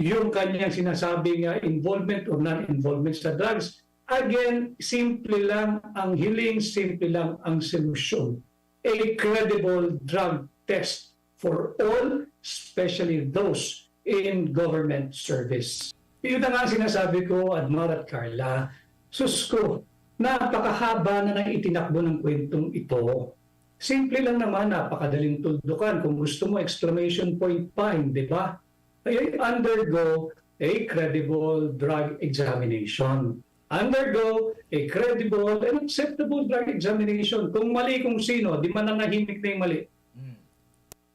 yung kanyang sinasabing involvement or non-involvement sa drugs. Again, simple lang ang hiling, simple lang ang solusyon. A credible drug test for all, especially those in government service. Yun na nga sinasabi ko, Admar at Carla, sus ko, napakahaba na nang itinakbo ng kwentong ito. Simple lang naman, napakadaling tuldukan. Kung gusto mo, exclamation point pa, di ba? Ay, undergo a credible drug examination. Undergo a credible and acceptable drug examination. Kung mali kung sino, di man nanahimik na yung mali.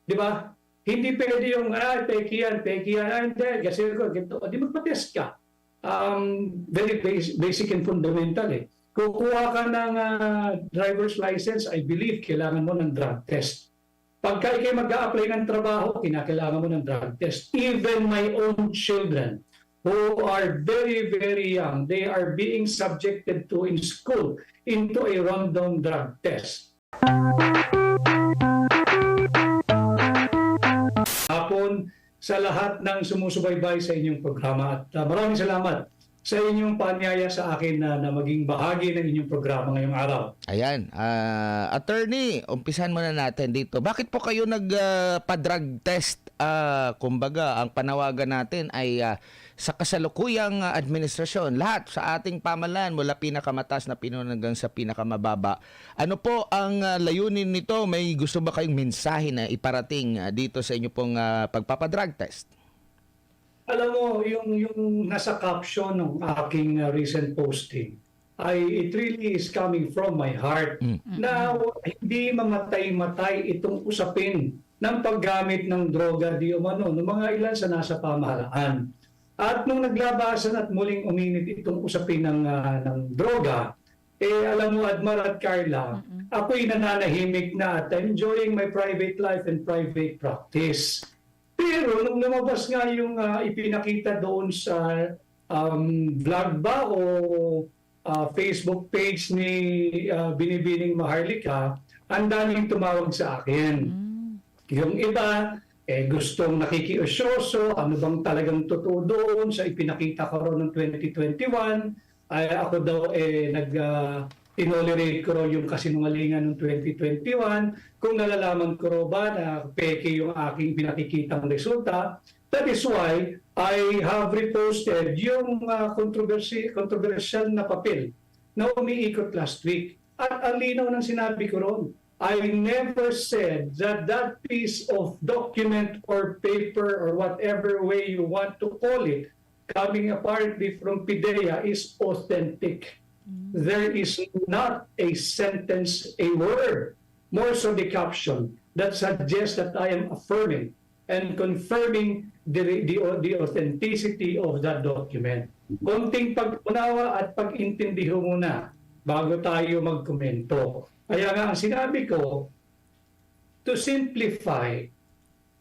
Di ba? Hindi pwede yung, peki yan, hindi, kasi ganito. Di magpa-test ka. Very basic and fundamental eh. Kukuha ka ng driver's license, I believe, kailangan mo ng drug test. Pagka ikay mag-a-apply ng trabaho, kinakailangan mo ng drug test. Even my own children, who are very, very young, they are being subjected to in school into a random drug test. Hapon sa lahat ng sumusubaybay sa inyong programa at maraming salamat sa inyong paanyaya sa akin na maging bahagi ng inyong programa ngayong araw. Ayan, attorney, umpisan muna natin dito. Bakit po kayo nagpa-drug test? Kumbaga, ang panawagan natin ay sa kasalukuyang administrasyon, lahat sa ating pamahalaan mula pinakamataas na pinuno hanggang sa pinakamababa. Ano po ang layunin nito? May gusto ba kayong mensahe na iparating dito sa inyo pong pagpapadrug test? Alam mo, yung nasa caption ng aking recent posting, it really is coming from my heart na hindi mamatay-matay itong usapin ng paggamit ng droga di umano ng mga ilan sa nasa pamahalaan. At nung naglabasan at muling uminit itong usapin ng droga, alam mo, Admar at Carla, ako'y nananahimik na at enjoying my private life and private practice. Pero nung lumabas nga yung ipinakita doon sa vlog ba o Facebook page ni Binibining Maharlika, ang daming tumawag sa akin. Yung iba, gustong nakikiusyoso, ano bang talagang totoo doon sa ipinakita ko ron ng 2021. Ako daw tinolerate ko raw yung kasinungalingan ng 2021. Kung nalalaman ko raw ba na peke yung aking pinakikitang resulta, that is why I have reposted yung controversial na papel na umiikot last week. At ang linaw ng sinabi ko ron, I never said that that piece of document or paper or whatever way you want to call it, coming apparently from PIDEA, is authentic. There is not a sentence, a word, more so the caption, that suggests that I am affirming and confirming the authenticity of that document. Konting pag-unawa at pag-intindi muna bago tayo magkomento. Kaya nga ang sinabi ko, to simplify,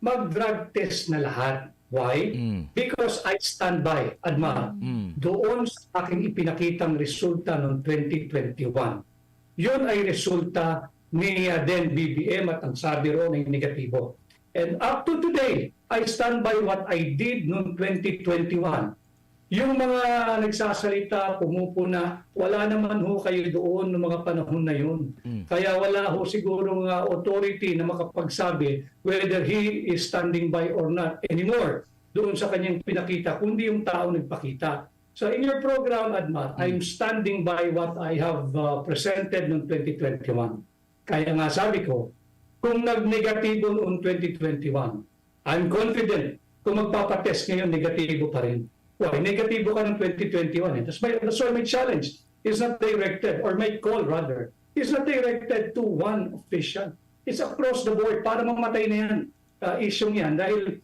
mag-drug test na lahat. Why? Because I stand by, Adma, doon sa aking ipinakitang resulta noong 2021. Yun ay resulta ni Den BBM at ang sabi ro ng negatibo. And up to today, I stand by what I did noong 2021. Yung mga nagsasalita, pumupuna, wala naman ho kayo doon noong mga panahon na yun. Kaya wala ho siguro nga authority na makapagsabi whether he is standing by or not anymore doon sa kanyang pinakita, kundi yung tao nagpakita. So in your program, Admar, I'm standing by what I have presented noong 2021. Kaya nga sabi ko, kung nag-negatibo noong 2021, I'm confident kung magpapatest ngayon, negatibo pa rin. Why? Negatibo ka ng 2021. That's why my challenge is not directed, or my call rather, is not directed to one official. It's across the board para mamatay na yan, isyong yan. Dahil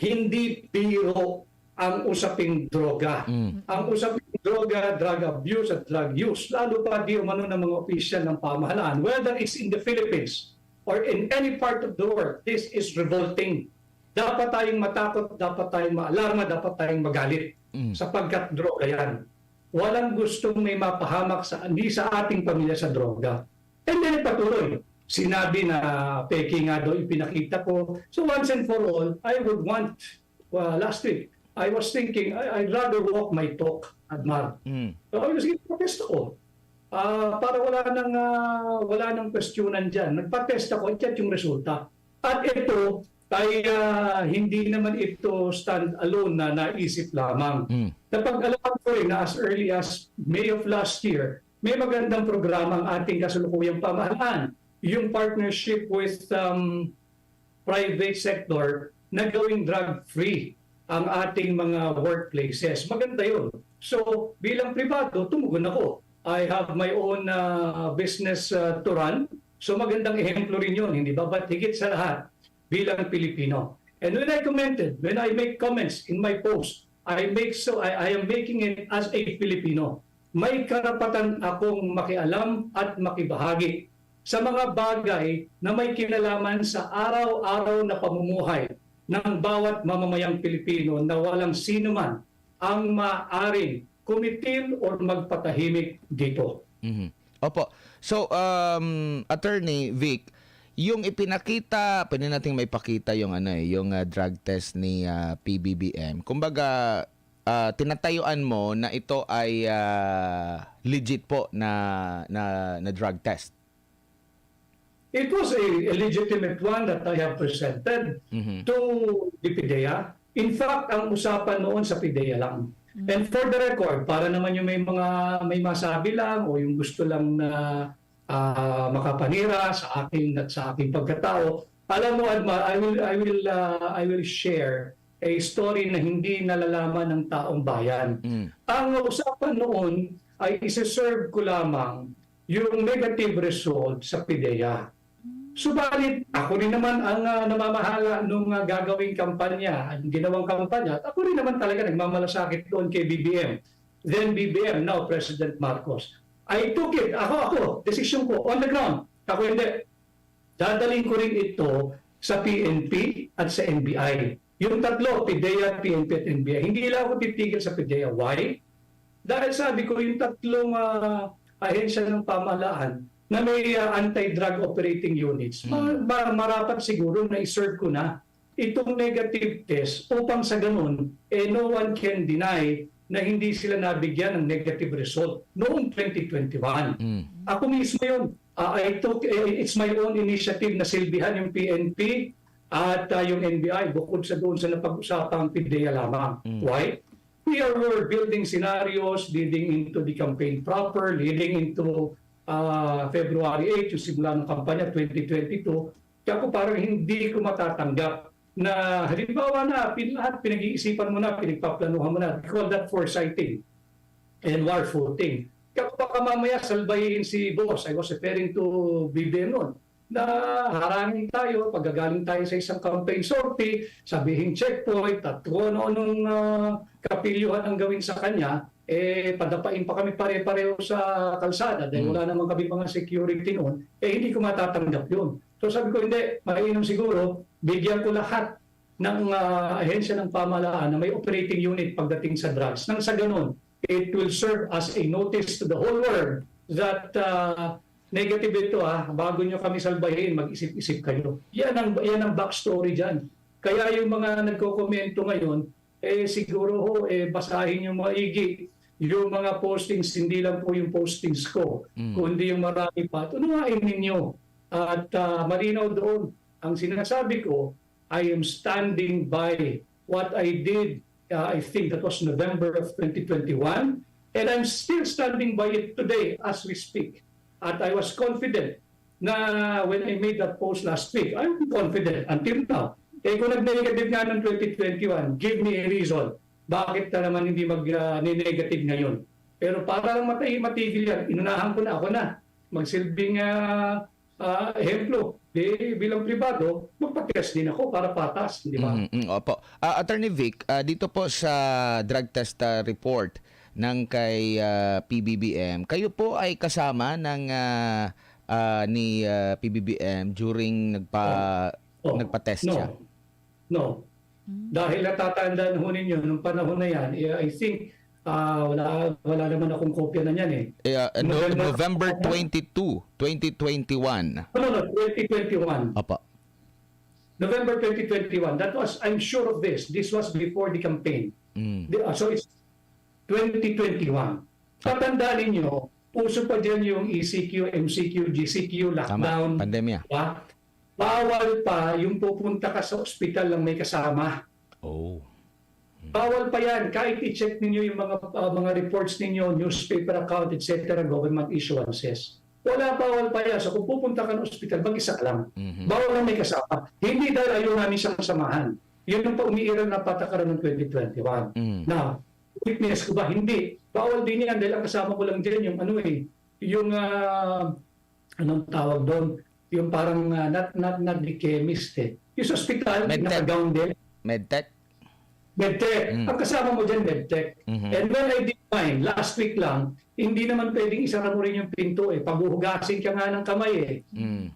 hindi biro ang usaping droga. Ang usaping droga, drug abuse at drug use, lalo pa di umano ng mga opisyal ng pamahalaan, whether it's in the Philippines or in any part of the world, this is revolting. Dapat tayong matakot, dapat tayong maalarma, dapat tayong magalit sapagkat droga yan. Walang gustong may mapahamak hindi sa ating pamilya sa droga. And then patuloy, sinabi na peke nga daw ipinakita ko. So once and for all, I would want, last week, I was thinking, I'd rather walk my talk, Admar. So, I was protest ako. Para wala nang questionan dyan. Nagpa-test ako at yung resulta. At ito ay hindi naman ito stand-alone na naisip lamang. Napag-alaman ko rin na as early as May of last year, may magandang programa ang ating kasalukuyang pamahalaan. Yung partnership with private sector na gawing drug-free ang ating mga workplaces. Maganda yun. So, bilang pribado, tumugon ako. I have my own business to run. So magandang ehemplo rin yun, hindi ba? But higit sa lahat, bilang Pilipino. And when I make comments in my post, I am making it as a Filipino. May karapatan akong makialam at makibahagi sa mga bagay na may kinalaman sa araw-araw na pamumuhay ng bawat mamamayang Pilipino na walang sino man ang maaring kumitil o magpatahimik dito. Opo. So, Attorney Vic, yung ipinakita, pwede nating maipakita yung yung drug test ni PBBM. Kumbaga, tinatayuan mo na ito ay legit po na drug test. It was a legitimate one that I have presented to the PIDEA. In fact, ang usapan noon sa PIDEA lang. And for the record, para naman yung may masabi lang o yung gusto lang na makapanira sa aking pagkatao, alam mo, Adma, I will share a story na hindi nalalaman ng taong bayan. Ang usapan noon ay isa-serve ko lamang yung negative result sa PIDEA. Subalit, ako rin naman ang namamahala nung gagawing kampanya, ang ginawang kampanya, at ako rin naman talaga nagmamalasakit doon kay BBM. Then BBM, now President Marcos. I took it, ako, desisyon ko, on the ground. Ako hindi. Dadaling ko rin ito sa PNP at sa NBI. Yung tatlo, PIDEA, PNP at NBI. Hindi lang ako titigil sa PIDEA. Why? Dahil sabi ko, yung tatlong ahensya ng pamahalaan na may anti-drug operating units, marapat siguro na i-serve ko na itong negative test upang sa ganun, no one can deny na hindi sila nabigyan ng negative result noong 2021. Ako mismo yun. It's my own initiative na silbihan yung PNP at yung NBI bukod sa doon sa napag-usapang PIDEA lamang. Why? We are building scenarios leading into the campaign proper, leading into February 8, yung simula ng kampanya 2022, kaya ako parang hindi ko matatanggap na halimbawa na lahat pinag-iisipan mo na, pinagpaplanuhan mo na. We call that foresighting and war-footing. Kaya baka mamaya salbayin si boss, I was referring to BBM noon, na harangin tayo, paggagaling tayo sa isang campaign sortie, sabihin checkpoint, at kung ano-anong kapilyuhan ang gawin sa kanya, padapain pa kami pare-pareho sa kalsada dahil wala naman kami mga security noon, hindi ko matatanggap yun. So sabi ko, hindi, mainam siguro, bigyan ko lahat ng ahensya ng pamahalaan na may operating unit pagdating sa drugs. Nang sa ganun, it will serve as a notice to the whole world that negative ito bago nyo kami salbahin, mag-isip-isip kayo. Yan ang backstory dyan. Kaya yung mga nagko-komento ngayon, siguro basahin yung maigi yung mga postings, hindi lang po yung postings ko, kundi yung marami pa. Tunuhain ninyo. At malinaw doon, ang sinasabi ko, I am standing by what I did, I think that was November of 2021, and I'm still standing by it today as we speak. At I was confident na when I made that post last week, I'm confident until now. Kung nag-negative nga ng 2021, give me a reason. Bakit na naman hindi mag-negative ngayon? Pero para lang matigil yan, inunahan ko na, ako na. Magsilbing ehemplo. Bilang pribado, magpa-test din ako para patas, di ba? Opo. Attorney Vic, dito po sa drug test report ng kay PBBM, kayo po ay kasama ng ni PBBM during nagpa-test siya? No. Dahil natatandaan ho ninyo, nung panahon na yan, I think wala naman akong kopya na yan November 22, 2021. No, 2021. Opo. November 2021. That was, I'm sure of this. This was before the campaign. Mm. So it's 2021. Tatandaan ninyo, uso pa dyan yung ECQ, MCQ, GCQ, lockdown. Tama, pandemya. Diba? Bawal pa yung pupunta ka sa ospital lang may kasama. Oh. Bawal pa yan. Kahit i-check ninyo yung mga reports ninyo, newspaper account, etc., government issuances. Bawal pa yan. So kung pupunta ka ng ospital, mag-isa ka lang. Bawal lang may kasama. Hindi dahil ayaw namin siyang samahan. Yun ang paumiiral na patakaran ng 2021. Now, witness ko ba? Hindi. Bawal din yan dahil ang kasama ko lang dyan yung yung anong tawag doon? Yung parang not the chemist eh. Yung sa hospital, naka-gown din. Medtech? Medtech. Ang kasama mo dyan, Medtech. And when I did mine, last week lang, hindi naman pwedeng isara mo rin yung pinto eh. Paghuhugasin ka nga ng kamay eh.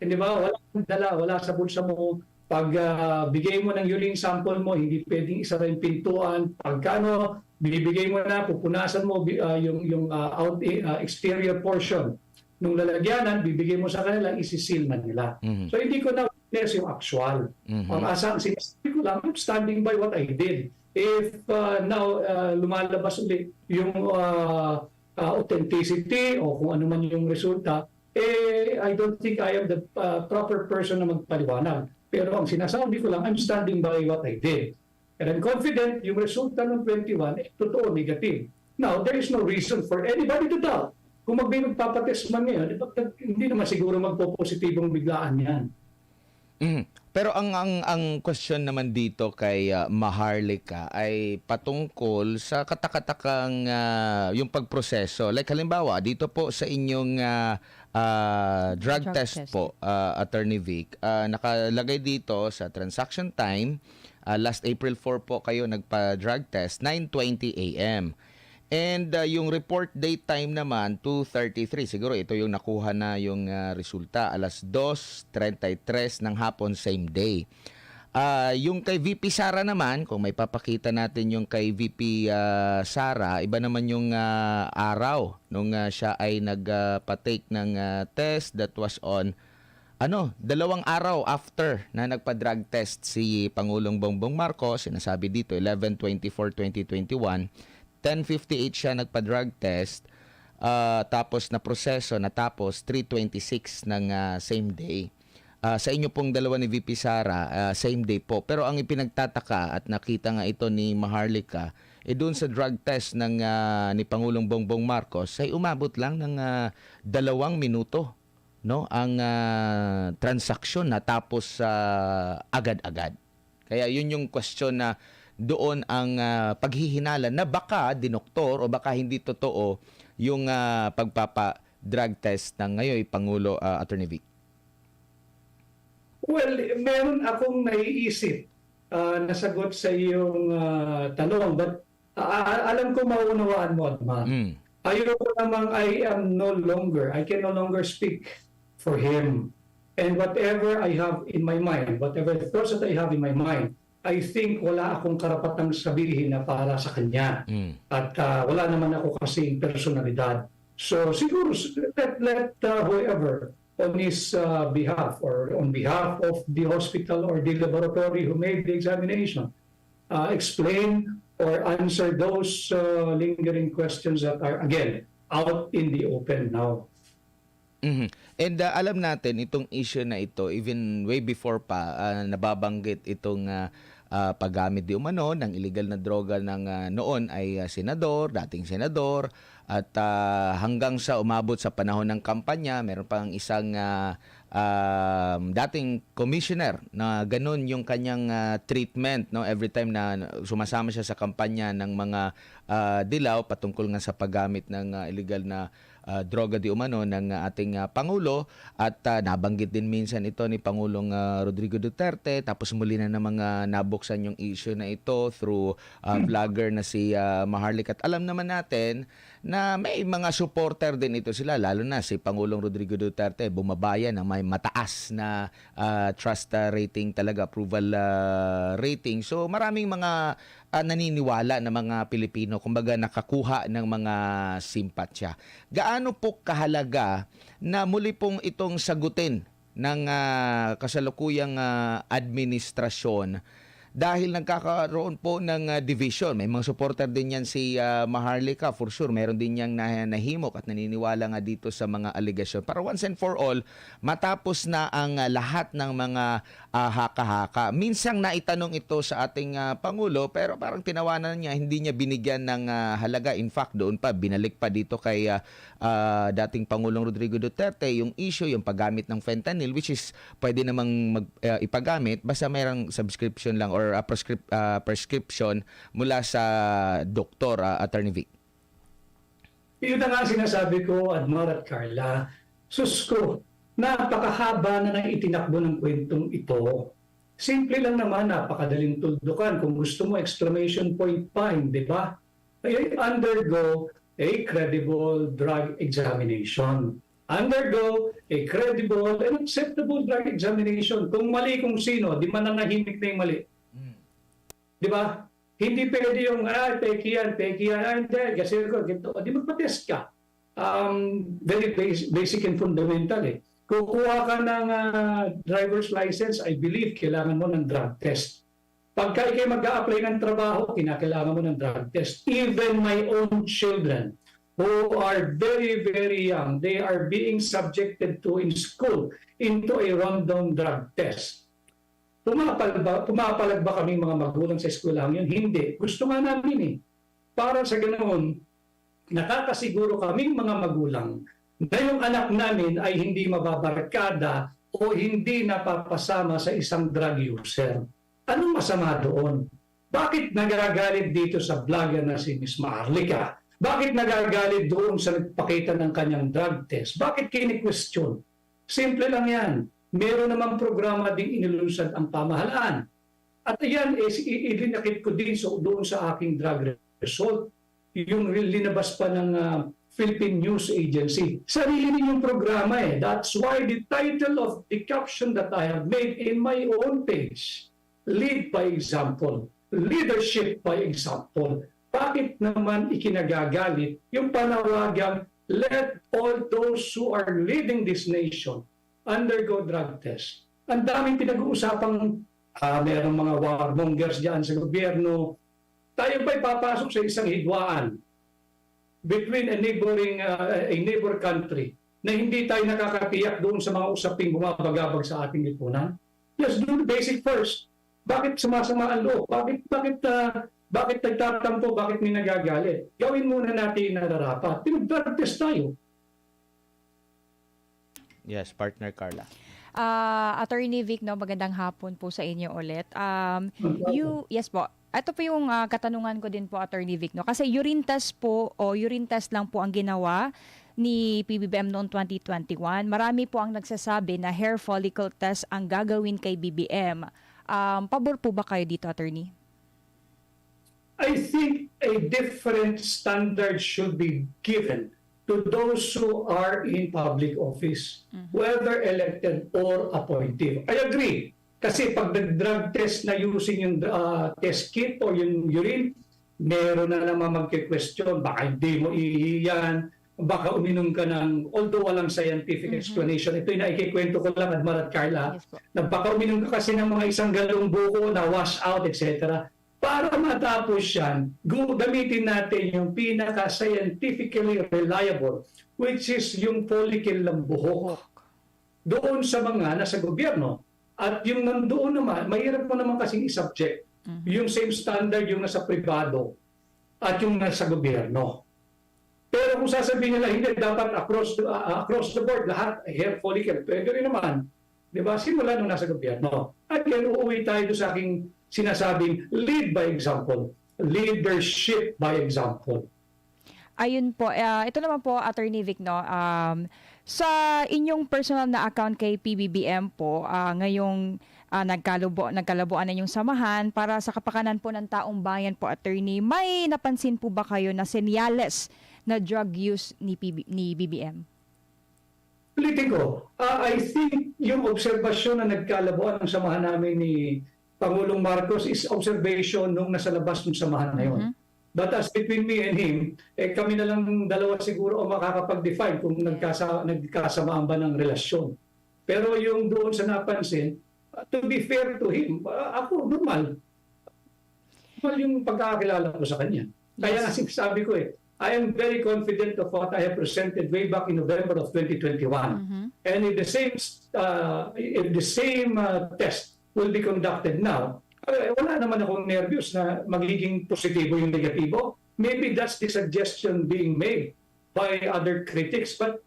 Di ba? Wala kang dala, wala sa bulsa mo. Pag bigay mo ng urine sample mo, hindi pwedeng isara yung pintuan. Pagkano, binibigay mo na, pupunasan mo yung exterior portion nung lalagyanan, bibigay mo sa kanila, isisil na nila. So hindi ko na witness yung actual. Ang asang sinasabi ko lang, I'm standing by what I did. If now lumalabas ulit yung authenticity o kung ano man yung resulta, I don't think I am the proper person na magpaliwanag. Pero ang sinasabi ko lang, I'm standing by what I did. And I'm confident yung resulta ng 21, totoo, negative. Now, there is no reason for anybody to doubt. Kung magpapatest man ngayon, hindi naman siguro magpo-positibong biglaan yan. Pero ang question naman dito kay Maharlika ay patungkol sa katakatakang yung pagproseso. Like halimbawa, dito po sa inyong drug test po, Attorney Vic, nakalagay dito sa transaction time, last April 4 po kayo nagpa-drug test, 9:20 a.m. And yung report date time naman, 2:33. Siguro ito yung nakuha na yung resulta. Alas 2:33 ng hapon, same day. Yung kay VP Sara naman, kung may papakita natin yung kay VP Sara, iba naman yung araw nung siya ay nagpa-take ng test that was on 2 araw after na nagpa-drug test si Pangulong Bongbong Marcos. Sinasabi dito, 11/24/2021. 10:58 siya nagpa-drug test, tapos na proseso, natapos 3:26 ng same day. Sa inyo pong dalawa ni VP Sara, same day po. Pero ang ipinagtataka at nakita nga ito ni Maharlika, doon sa drug test ng ni Pangulong Bongbong Marcos ay umabot lang ng 2 minuto, no? Ang transaksyon natapos agad-agad. Kaya yun yung question na doon ang paghihinala na baka dinoktor o baka hindi totoo yung pagpapa-drug test ng ngayon Pangulo Attorney Vic. Well, meron akong naiisip na sagot sa iyong tanong, but alam ko maunawaan mo, Adma. Ayoko namang I can no longer speak for him. And whatever I have in my mind, whatever thoughts that I have in my mind, I think wala akong karapatang sabihin na para sa kanya. At wala naman ako kasing personalidad. So siguro let whoever on his behalf or on behalf of the hospital or the laboratory who made the examination explain or answer those lingering questions that are again out in the open now. And alam natin itong issue na ito even way before pa nababanggit itong paggamit di umano ng illegal na droga ng noon ay senador, dating senador at hanggang sa umabot sa panahon ng kampanya, meron pang isang dating commissioner na ganun yung kanyang treatment, no, every time na sumasama siya sa kampanya ng mga dilaw patungkol nga sa paggamit ng illegal na droga di umano ng ating Pangulo at nabanggit din minsan ito ni Pangulong Rodrigo Duterte, tapos muli na mga nabuksan yung issue na ito through vlogger na si Maharlika. At alam naman natin na may mga supporter din ito sila, lalo na si Pangulong Rodrigo Duterte, bumabayan ng may mataas na trust rating talaga, approval rating. So maraming mga naniniwala na mga Pilipino, kumbaga nakakuha ng mga simpatsya. Gaano po kahalaga na muli pong itong sagutin ng kasalukuyang administrasyon dahil nagkakaroon po ng division. May mga supporter din yan si Maharlika, for sure. Meron din niyang nahimok at naniniwala nga dito sa mga allegation. Para once and for all, matapos na ang lahat ng mga haka-haka. Minsang naitanong ito sa ating Pangulo, pero parang tinawanan niya, hindi niya binigyan ng halaga. In fact, doon pa, binalik pa dito kay dating Pangulong Rodrigo Duterte yung issue, yung paggamit ng fentanyl, which is pwede namang ipagamit basta mayroong subscription lang or prescription mula sa doktor, Attorney Vic. Yun na nga sinasabi ko, Admar at Carla, sus ko, napakahaba na nang itinakbo ng kwentong ito. Simple lang naman, napakadaling tuldukan. Kung gusto mo, exclamation point pa, di ba? Ay undergo a credible drug examination. Undergo a credible and acceptable drug examination. Kung mali kung sino, di mananahimik na yung mali. Di ba? Hindi pwede yung, peki yan, hindi, kasi ganito. Di magpa-test ka. Very basic and fundamental eh. Kukuha ka ng driver's license, I believe, kailangan mo ng drug test. Pagka ikay mag-a-apply ng trabaho, kinakailangan mo ng drug test. Even my own children who are very, very young, they are being subjected to in school into a random drug test. Pumapalag ba kaming mga magulang sa eskwelahan yun? Hindi. Gusto nga namin eh. Para sa ganoon, nakakasiguro kaming mga magulang na yung anak namin ay hindi mababarkada o hindi napapasama sa isang drug user. Anong masama doon? Bakit nagagalit dito sa vlogger na si Miss Maharlika? Bakit nagagalit doon sa nagpakita ng kanyang drug test? Bakit kini-question? Simple lang yan. Meron namang programa ding inilunsad ang pamahalaan. At yan, ilinakit ko din doon sa aking drug result. Yung linabas pa ng Philippine News Agency. Sarili ninyong programa eh. That's why the title of the caption that I have made in my own page, Lead by Example, Leadership by Example. Bakit naman ikinagagalit yung panawagang let all those who are leading this nation undergo drug test? Ang daming pinag-uusapang mayroong mga warmongers dyan sa gobyerno. Tayo ba'y papasok sa isang hidwaan between a neighbor country na hindi tayo nakakatiyak doon sa mga usaping bumabagabag sa ating lipunan? Let's do the basic first. Bakit sumasama ang loob? Bakit nagtatampo? Bakit may nagagalit? Gawin muna natin na nararapat. Pinag-drug test tayo. Yes, partner Carla. Attorney Vic, no, magandang hapon po sa inyo ulit. Yes po. Ito po yung katanungan ko din po, Attorney Vic, no? Kasi urine test po o urine test lang po ang ginawa ni PBBM noong 2021. Marami po ang nagsasabi na hair follicle test ang gagawin kay BBM. Pabor po ba kayo dito, Attorney? I think a different standard should be given to those who are in public office, whether elected or appointed. I agree. Kasi pag nag-drug test na using yung test kit o yung urine, meron na naman magke-question, baka hindi mo iiyan, baka uminom ka ng, although walang scientific explanation, ito yung naikikwento ko lang, Admar at Carla, na baka uminom ka kasi ng mga isang galong buko na wash out, etc. Para matapos yan, gamitin natin yung pinaka-scientifically reliable, which is yung follicle ng buhok. Doon sa mga nasa gobyerno. At yung nandoon naman, mahirap mo naman kasing i-subject. Yung same standard yung nasa privado at yung nasa gobyerno. Pero kung sasabihin nila, hindi, dapat across the board, lahat hair follicle, pwede rin naman. Di ba? Simula nung nasa gobyerno. At yan, uuwi tayo sa aking sinasabing lead by example, leadership by example. Ayun po, ito naman po, Attorney Vic, no, sa inyong personal na account kay PBBM po, ngayong nagkalabuan na yung samahan para sa kapakanan po ng taong bayan po, Attorney, may napansin po ba kayo na senyales na drug use ni BBM? Politiko, I think yung obserbasyon na nagkalabuan ng samahan namin ni Pangulong Marcos is observation nung nasa labas ng samahan na yun. But as between me and him, kami na lang dalawa siguro ang makakapag-define kung nagkasamaan ba ng relasyon. Pero yung doon sa napansin, to be fair to him, ako normal. Well, yung pagkakakilala ko sa kanya. Kaya nga sinasabi ko I am very confident of what I have presented way back in November of 2021. And if the same test will be conducted now, wala naman akong nervyos na magiging positibo yung negatibo. Maybe that's the suggestion being made by other critics, but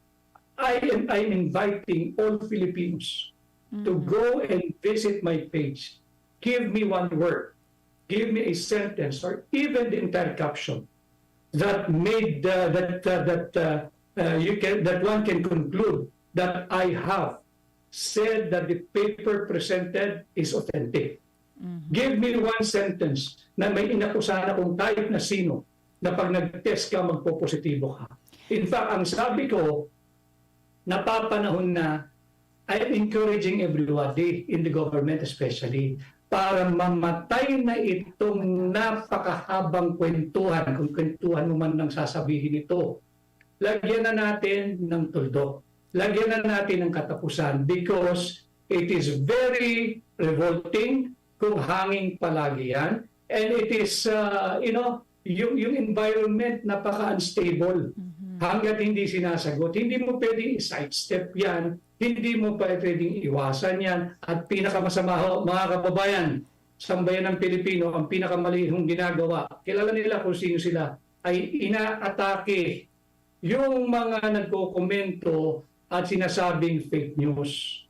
I'm inviting all Filipinos to go and visit my page. Give me one word, give me a sentence, or even the entire caption that made that one can conclude that I have said that the paper presented is authentic. Give me one sentence na may inakusahan akong kahit na sino na pag nag-test ka, magpo-positibo ka. In fact, ang sabi ko, napapanahon na I'm encouraging everybody in the government especially para mamatay na itong napakahabang kwentuhan, kung kwentuhan mo man lang sasabihin ito. Lagyan na natin ng tuldok. Lagyan na natin ng katapusan because it is very revolting kung hanging palagi yan. And it is, yung environment napaka-unstable. Hanggat hindi sinasagot, hindi mo pwedeng i-sidestep yan, hindi mo pwedeng iwasan yan. At pinakamasama, mga kababayan, sambayan ng Pilipino, ang pinakamalihong ginagawa, kilala nila kung sino sila, ay inaatake yung mga nagkokomento at sinasabing fake news.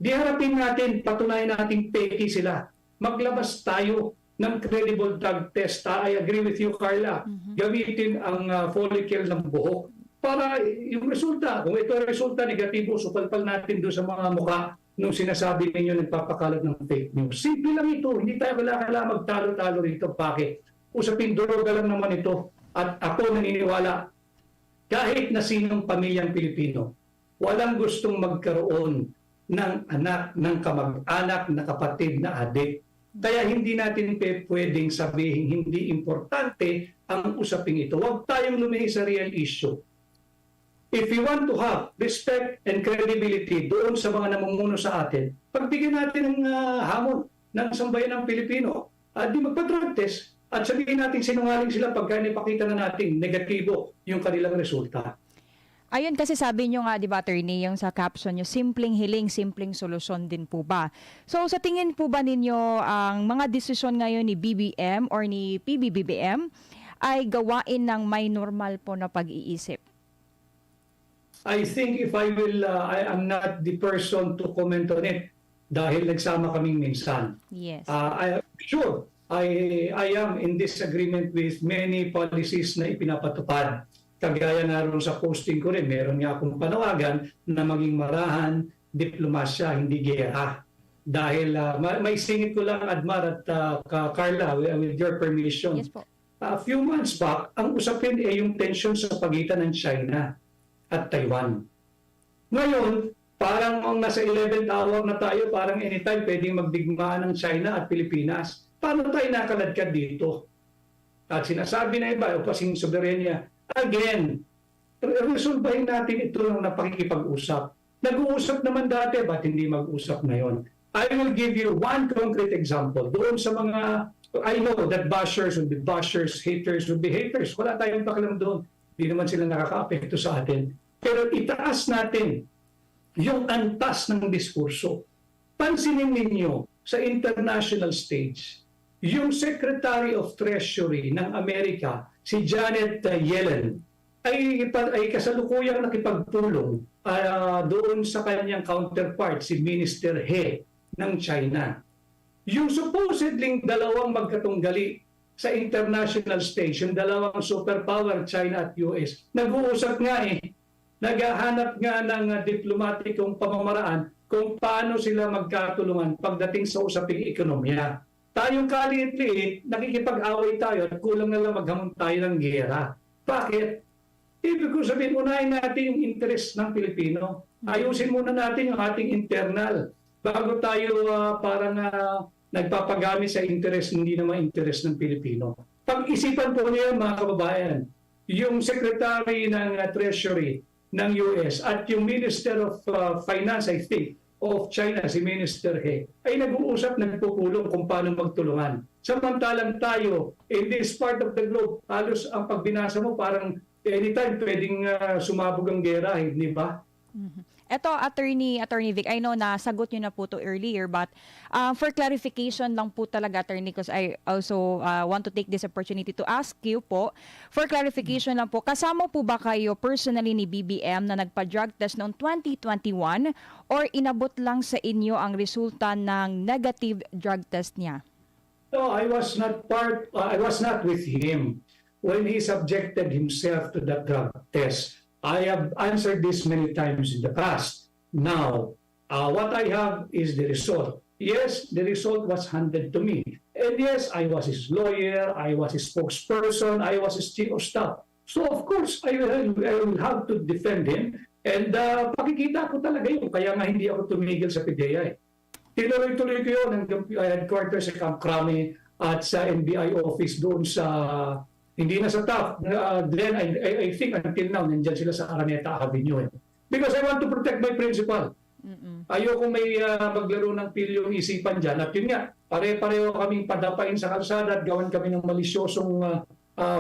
Di harapin natin, patunayan natin peki sila. Maglabas tayo ng credible drug test. I agree with you, Carla. Gamitin ang follicle ng buhok para yung resulta. Kung ito ang resulta negatibo, supalpal natin doon sa mga mukha nung sinasabi ninyo nagpapakalat ng fake news. Simple lang ito. Hindi tayo kailangan magtalo-talo rito. Bakit? Usapin droga lang naman ito. At ako naniniwala, kahit na sinong pamilyang Pilipino, walang gustong magkaroon ng anak, ng kamag-anak, na kapatid na adik. Kaya hindi natin pwedeng sabihin hindi importante ang usaping ito. Huwag tayong lumihis sa real issue. If we want to have respect and credibility doon sa mga namumuno sa atin, pagbigyan natin ng hamon ng sambayan ng Pilipino at di magpa-drug test at sabihin natin sinungaling sila pagka ipakita na natin negatibo yung kanilang resulta. Ayun kasi sabi nyo nga, di ba, attorney, yung sa caption nyo, simpleng hiling, simpleng solusyon din po ba? So sa tingin po ba ninyo ang mga desisyon ngayon ni BBM or ni PBBM ay gawain ng may normal po na pag-iisip? I think if I am not the person to comment on it dahil nagsama kaming minsan. Yes. Sure, I am in disagreement with many policies na ipinapatupad. Kagaya nga rin sa posting ko rin, meron nga akong panawagan na maging marahan, diplomasya, hindi gera. Dahil may singit ko lang, Admar at Carla, with your permission. Yes po. A few months back, ang usapin ay yung tension sa pagitan ng China at Taiwan. Ngayon, parang ang nasa 11th hour na tayo, parang anytime pwedeng magdigmaan ng China at Pilipinas. Paano tayo nakaladkad dito? At sinasabi na iba, o kasing soberenya, again, resolbahin natin ito ng napakikipag-usap. Nag-uusap naman dati, ba't hindi mag-usap ngayon? I will give you one concrete example. Doon sa mga, I know that bashers will be bashers, haters will be haters. Wala tayong pakialam doon. Hindi naman sila nakaka-apekto sa atin. Pero itaas natin yung antas ng diskurso. Pansinin ninyo sa international stage, yung Secretary of Treasury ng Amerika, si Janet Yellen, ay kasalukuyang nakipagpulong doon sa kanyang counterpart, si Minister He ng China. Yung supposedly dalawang magkatunggali sa international stage, yung dalawang superpower, China at US, nag-uusap nga naghahanap nga ng diplomatikong pamamaraan kung paano sila magkatulungan pagdating sa usaping ekonomiya. Tayong kaliit-liit, nakikipag-away tayo at kulang na lang maghamon tayo ng gera. Bakit? Ibig ko sabihin, unahin natin yung interest ng Pilipino. Ayusin muna natin yung ating internal bago tayo parang nagpapagamit sa interest, hindi naman interest ng Pilipino. Pag-isipan po niyo mga kababayan, yung Secretary ng Treasury ng US at yung Minister of Finance, I think, of China, si Minister He, ay nag-uusap, nagpupulong kung paano magtulungan. Samantalang tayo, in this part of the globe, halos ang pagbinasa mo parang anytime pwedeng sumabog ang gera, hindi ba? Eto, Attorney Vic, I know na sagot nyo na po to earlier, but for clarification lang po talaga, Attorney, because I also want to take this opportunity to ask you po, for clarification lang po, kasama po ba kayo personally ni BBM na nagpa-drug test noong 2021 or inabot lang sa inyo ang resulta ng negative drug test niya? No, I was not with him when he subjected himself to that drug test. I have answered this many times in the past. Now, what I have is the result. Yes, the result was handed to me. And yes, I was his lawyer, I was his spokesperson, I was his chief of staff. So of course, I will have to defend him. And pakikita ko talaga yun. Kaya nga hindi ako tumigil sa PDEA. Tinuloy-tuloy ko yun ng headquarters sa Camp Crame at sa NBI office doon sa hindi na sa TAF. Then I think until now, nandyan sila sa Araneta Avenue. Because I want to protect my principal. Ayoko may maglaro ng pilyong isipan dyan. At yun nga, pare-pareho kaming padapain sa kalsada at gawan kami ng malisyosong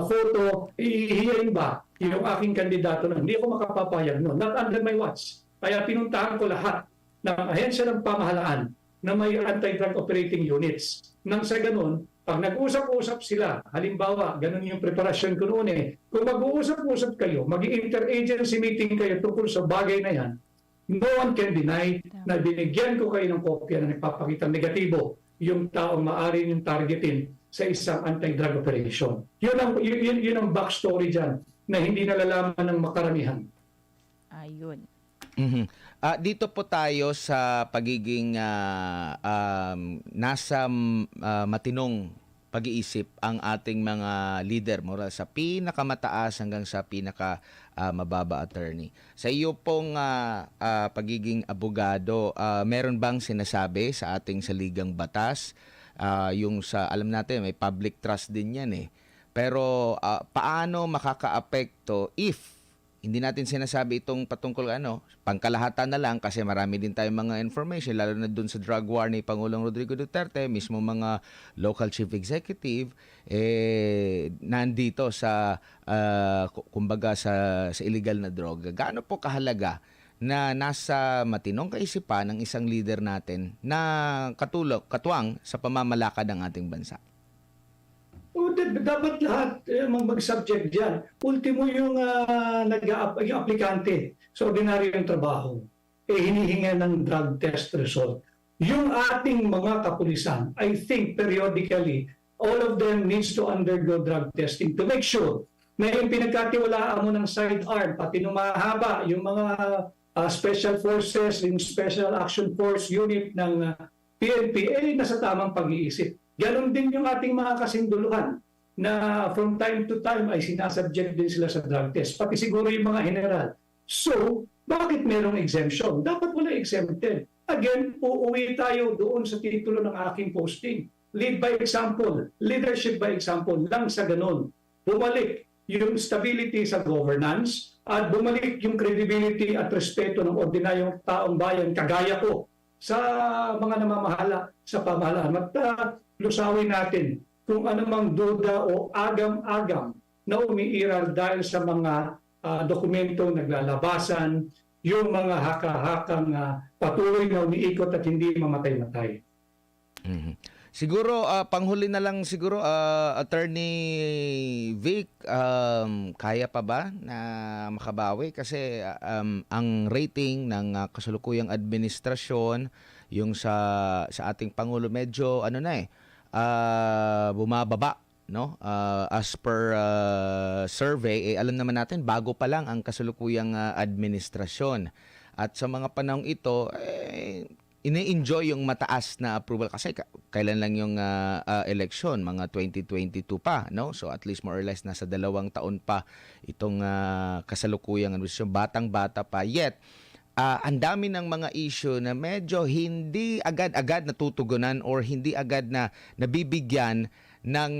photo. Ihiyain ba yung aking kandidato na hindi ako makapapayag noon. Not under my watch. Kaya pinuntahan ko lahat ng ahensya ng pamahalaan na may anti-drug operating units. Nang sa ganun, pag nag-usap-usap sila, halimbawa, ganun yung preparasyon ko noon kung mag-uusap-usap kayo, mag-interagency meeting kayo tungkol sa bagay na yan, no one can deny na binigyan ko kayo ng kopya na nagpapakita negatibo yung taong maaari yung targetin sa isang anti-drug operation. Yun ang backstory dyan na hindi nalalaman ng makaramihan. Ayun. Dito po tayo sa pagiging nasa matinong pag-iisip ang ating mga leader mula sa pinakamataas hanggang sa mababa, Attorney. Sa iyo pong pagiging abogado, meron bang sinasabi sa ating saligang batas? Yung sa, alam natin, may public trust din yan Pero paano makakaapekto if hindi natin sinasabi itong patungkol pangkalahatan na lang kasi marami din tayong mga information lalo na dun sa drug war ni Pangulong Rodrigo Duterte, mismo mga local chief executive nandito sa kumbaga sa illegal na droga. Gaano po kahalaga na nasa matinong kaisipan ng isang leader natin na katuwang sa pamamalakad ng ating bansa? Dapat lahat mag-subject dyan. Ultimo yung aplikante sa ordinaryong trabaho, hinihinga ng drug test result. Yung ating mga kapulisan, I think periodically, all of them needs to undergo drug testing to make sure na yung pinagkatiwalaan mo ng sidearm, pati nung mahaba, yung mga special forces, yung special action force unit ng PNP, nasa tamang pag-iisip. Ganon din yung ating mga kasinduluhan na from time to time ay sinasubject din sila sa drug test. Pati siguro yung mga general. So, bakit merong exemption? Dapat wala exempted. Again, uuwi tayo doon sa titulo ng aking posting. Lead by example, leadership by example lang sa ganon. Bumalik yung stability sa governance at bumalik yung credibility at respeto ng ordinaryong taong bayan kagaya ko sa mga namamahala sa pamahalaan. At lusawin natin kung anumang duda o agam-agam na umiiral dahil sa mga dokumentong naglalabasan, yung mga haka-hakang patuloy na umiikot at hindi mamatay-matay. Siguro, panghuli na lang siguro, Attorney Vic, kaya pa ba na makabawi? Kasi ang rating ng kasalukuyang administrasyon, yung sa ating Pangulo, medyo bumababa, no? As per survey, alam naman natin bago pa lang ang kasalukuyang administrasyon. At sa mga panahong ito, ini-enjoy yung mataas na approval kasi kailan lang yung election, mga 2022 pa, no? So at least more or less nasa 2 taon pa itong kasalukuyang administrasyon, batang-bata pa. Yet ang dami ng mga issue na medyo hindi agad-agad natutugunan or hindi agad na nabibigyan ng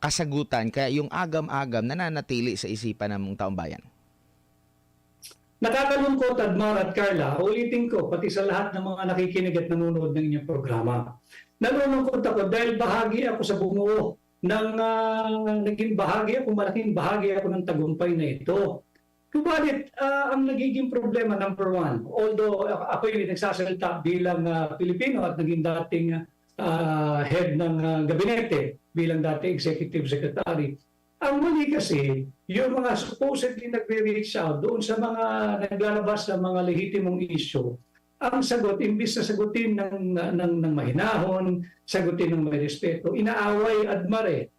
kasagutan. Kaya yung agam-agam nananatili sa isipan ng taong bayan. Nakakalungkot, Admar at Carla, ulitin ko, pati sa lahat ng mga nakikinig at nanonood ng inyong programa. Nalulungkot ako dahil bahagi ako sa bumuo naging bahagi ako, malaking bahagi ako ng tagumpay na ito. Kubalit, ang nagiging problema, number one, although ako yung nagsasalita bilang Pilipino at naging dating head ng gabinete, bilang dating executive secretary, ang mali kasi, yung mga supposedly nagre-reach out doon sa mga naglalabas ng mga lehitimong issue, ang sagot, imbis na sagutin ng mahinahon, sagutin ng may respeto, inaaway Admare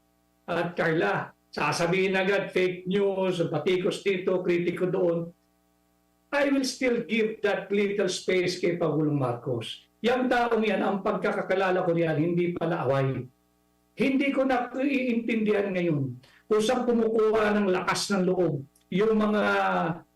at Carla. Sasabihin agad, fake news, patikos dito, kritiko doon. I will still give that little space kay Pangulong Marcos. Yang taong yan, ang pagkakakalala ko riyan, hindi pala away. Hindi ko na iintindihan ngayon kung saan kumukuha ng lakas ng loob yung mga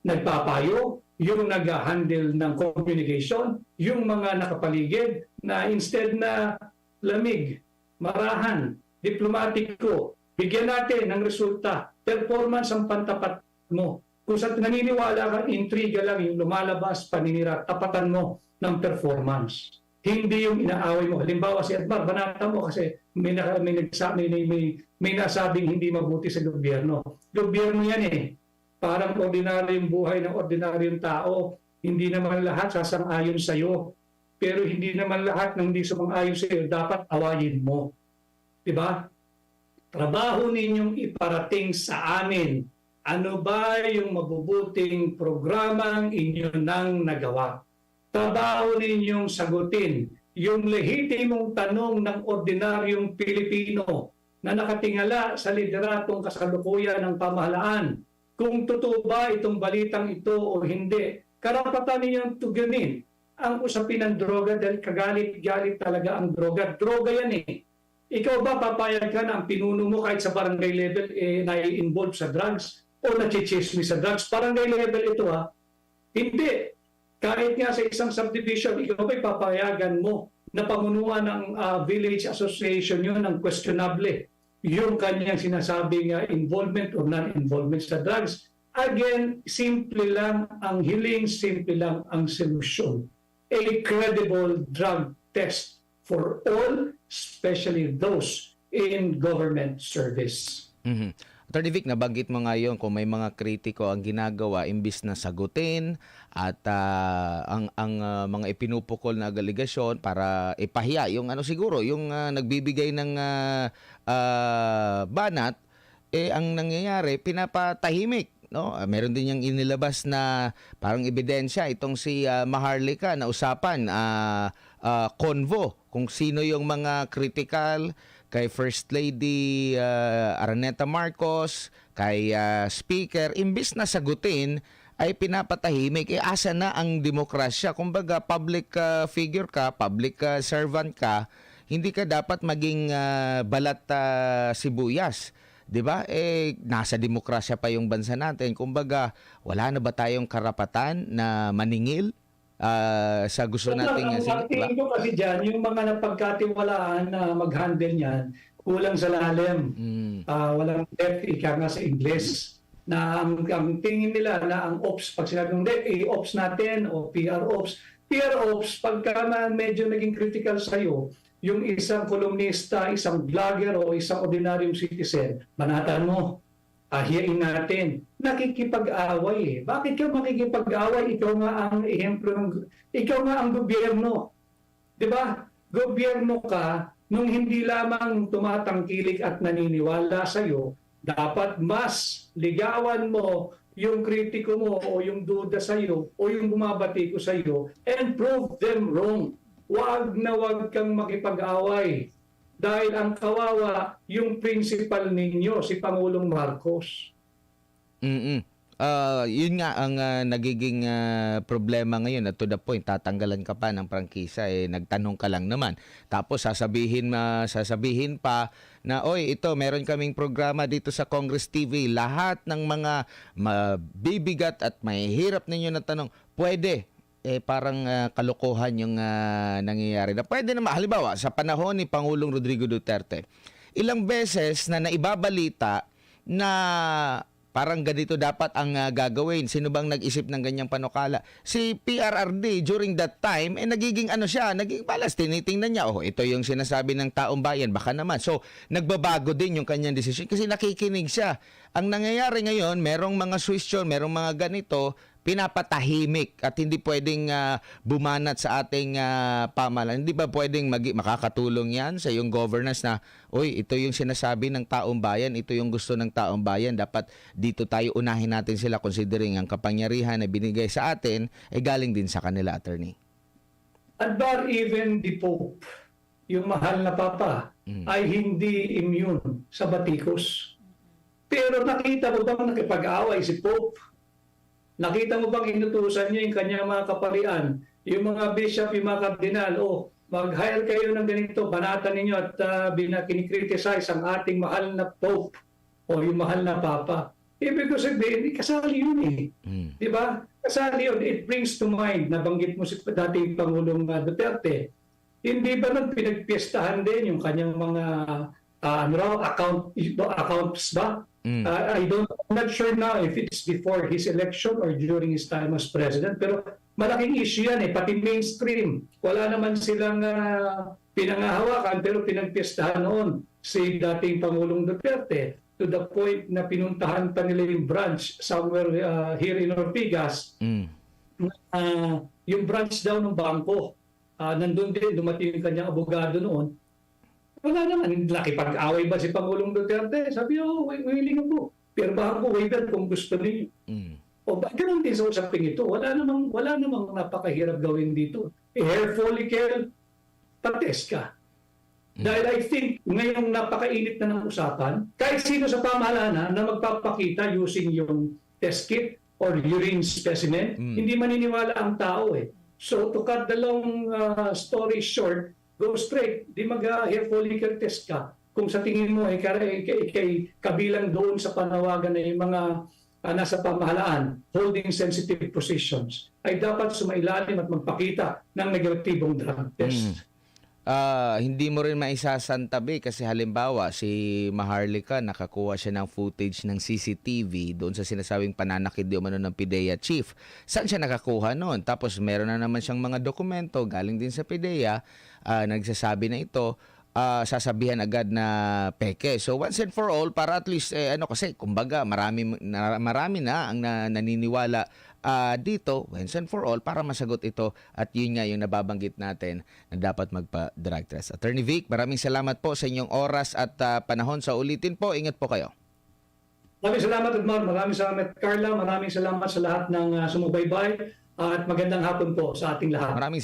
nagpapayo, yung nag-handle ng communication, yung mga nakapaligid na instead na lamig, marahan, diplomatiko, bigyan natin ng resulta, performance ang pantapat mo. Kung sa naniniwala kang intriga lang yung lumalabas, paninira, tapatan mo ng performance. Hindi yung inaaway mo. Halimbawa si Admar, banata mo kasi may nasabing hindi mabuti sa gobyerno. Gobyerno yan eh. Parang ordinaryong buhay ng ordinaryong tao. Hindi naman lahat sasang-ayon sa'yo. Pero hindi naman lahat ng hindi sumang-ayon sa'yo dapat awayin mo. Diba? Trabaho ninyong iparating sa amin. Ano ba yung mabubuting programang inyo nang nagawa? Trabaho ninyong sagutin yung lehitimong tanong ng ordinaryong Pilipino na nakatingala sa lideratong kasalukuyan ng pamahalaan. Kung totoo ba itong balitang ito o hindi, karapatan ninyong tugunin ang usapin ng droga dahil kagalit-galit talaga ang droga. Droga yan eh. Ikaw ba papayag ka na ang pinuno mo kahit sa barangay level na-involve sa drugs o nachichismis sa drugs? Barangay level ito ha. Hindi. Kahit nga sa isang subdivision, ikaw ba'y papayagan mo na pamunuan ng village association yun ng questionable yung kanyang sinasabing involvement or non-involvement sa drugs. Again, simple lang ang hiling, simple lang ang solusyon. A credible drug test for all, especially those in government service. Mhm. Attorney Vic, nabanggit mo ngayon kung may mga kritiko ang ginagawa imbis na sagutin at ang mga ipinupukol na aligasyon para ipahiya yung siguro yung nagbibigay ng banat ang nangyayari pinapatahimik, no? Meron din yang inilabas na parang ebidensya itong si Maharlika na usapan convo kung sino yung mga critical kay First Lady Araneta Marcos, kay Speaker, imbis na sagutin ay pinapatahimik. Asa na ang demokrasya? Kumbaga, public figure ka, public servant ka, hindi ka dapat maging balat sibuyas. 'Di ba? Nasa demokrasya pa yung bansa natin. Kumbaga, wala na ba tayong karapatan na maningil? Sa gusto nating ang tingin ko kasi dyan, yung mga napagkatiwalaan na mag-handle niyan, kulang sa lalim. Walang depth, ika nga sa Ingles. Na ang tingin nila na ang ops, pag sinabi ng ops natin o PR ops, pagka na medyo naging critical sa'yo, yung isang kolumnista, isang vlogger o isang ordinaryong citizen, banatan mo. Ahiyain natin. Nakikipag-away eh. Bakit ka makikipag-away? Ikaw nga ang ehemplo ikaw nga ang gobyerno. 'Di ba? Gobyerno ka nung hindi lamang tumatangkilik at naniniwala sa iyo, dapat mas ligawan mo yung kritiko mo o yung duda sa iyo o yung bumabati ko sa iyo and prove them wrong. Wag na wag kang makipag-away. Dahil ang kawawa, yung principal ninyo, si Pangulong Marcos. Yun nga ang nagiging problema ngayon at to the point, tatanggalan ka pa ng prangkisa, nagtanong ka lang naman. Tapos sasabihin pa na, oy, ito, meron kaming programa dito sa Congress TV. Lahat ng mga mabibigat at mahihirap ninyo na tanong, pwede. Parang kalokohan yung nangyayari. Na pwede naman, halimbawa, sa panahon ni Pangulong Rodrigo Duterte, ilang beses na naibabalita na parang ganito dapat ang gagawin. Sino bang nag-isip ng ganyang panukala? Si PRRD during that time, nagiging ano siya, naging balas, tinitingnan niya, ito yung sinasabi ng taong bayan, baka naman. So, nagbabago din yung kanyang desisyon kasi nakikinig siya. Ang nangyayari ngayon, merong mga question, merong mga ganito, pinapatahimik at hindi pwedeng bumanat sa ating pamahalaan. Hindi ba pwedeng makakatulong yan sa yung governance na, ito yung sinasabi ng taong bayan, ito yung gusto ng taong bayan, dapat dito tayo unahin natin sila considering ang kapangyarihan na binigay sa atin ay galing din sa kanila, attorney. At bar even the Pope, yung mahal na Papa, ay hindi immune sa batikos. Pero nakita mo bang nakipag-away si Pope? Nakita mo bang inutusan niya yung kanyang mga kaparian, yung mga bishop, yung mga kardinal, mag-hire kayo ng ganito, banatan ninyo at kinikriticize ang ating mahal na Pope o yung mahal na Papa. Ibig ko sabihin, kasali yun Di ba? Kasali yun. It brings to mind, nabanggit mo si dating Pangulong Duterte, hindi ba nang pinagpiestahan din yung kanyang mga accounts ba? I'm not sure now if it's before his election or during his time as president, pero malaking issue yan pati mainstream. Wala naman silang pinangahawakan pero pinagpiestahan noon si dating Pangulong Duterte to the point na pinuntahan pa nila yung branch somewhere here in Ortigas. Yung branch daw ng bangko. Nandun din, dumating yung kanyang abogado noon. Wala naman, nakipag-away ba si Pangulong Duterte? Sabi, willing ako. Pero baka ko waiver kung gusto niyo. Ganun din sa usaping ito. Wala namang napakahirap gawin dito. Hair follicle, patest ka. Dahil I think, ngayong napakainit na ng usapan, kahit sino sa pamahalaan na magpapakita using yung test kit or urine specimen, hindi maniniwala ang tao So to cut the long story short, go straight, di mag-hair follicle test ka. Kung sa tingin mo ay kabilang doon sa panawagan na yung mga nasa pamahalaan, holding sensitive positions, ay dapat sumailalim at magpakita ng negatibong drug test. Hindi mo rin maisasantabi kasi halimbawa si Maharlika nakakuha siya ng footage ng CCTV doon sa sinasabing pananakit di umano ng PIDEA chief. Saan siya nakakuha noon? Tapos meron na naman siyang mga dokumento galing din sa PIDEA nagsasabi na ito sasabihan agad na peke. So once and for all para at least kasi kumbaga marami na ang naniniwala dito, once and for all, para masagot ito at yun nga yung nababanggit natin na dapat magpa-drug test. Attorney Vic, maraming salamat po sa inyong oras at panahon. Sa ulitin po, ingat po kayo. Maraming salamat, Edmar. Maraming salamat, Carla. Maraming salamat sa lahat ng sumubaybay at magandang hapon po sa ating lahat. Maraming